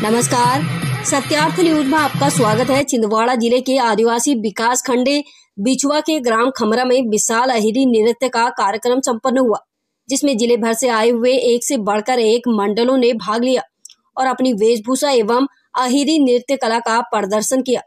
नमस्कार, सत्यार्थ न्यूज में आपका स्वागत है। छिंदवाड़ा जिले के आदिवासी विकास खंड बिछुआ के ग्राम खमरा में विशाल अहिरी नृत्य का कार्यक्रम संपन्न हुआ, जिसमें जिले भर से आए हुए एक से बढ़कर एक मंडलों ने भाग लिया और अपनी वेशभूषा एवं अहिरी नृत्य कला का प्रदर्शन किया,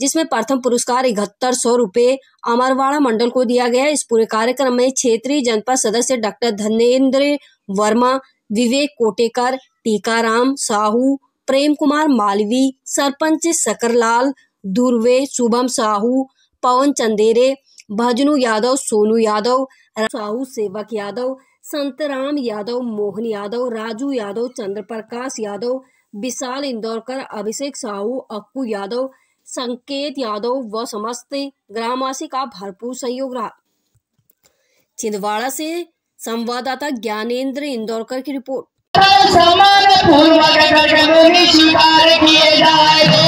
जिसमें प्रथम पुरस्कार 7100 रुपए अमरवाड़ा मंडल को दिया गया। इस पूरे कार्यक्रम में क्षेत्रीय जनपद सदस्य डॉक्टर धनेन्द्र वर्मा, विवेक कोटेकर, टीकाराम साहू, प्रेम कुमार मालवी, सरपंच सकरलाल दुर्वे, शुभम साहू, पवन चंदेरे, भजनू यादव, सोनू यादव, साहू सेवक यादव, संतराम यादव, मोहन यादव, राजू यादव, चंद्रप्रकाश यादव, विशाल इंदौरकर, अभिषेक साहू, अक्कू यादव, संकेत यादव व समस्त ग्रामवासी का भरपूर सहयोग रहा। छिंदवाड़ा से संवाददाता ज्ञानेंद्र इंदौरकर की रिपोर्ट। समान पूर्वक कर्तव्य स्वीकार किए जाएंगे।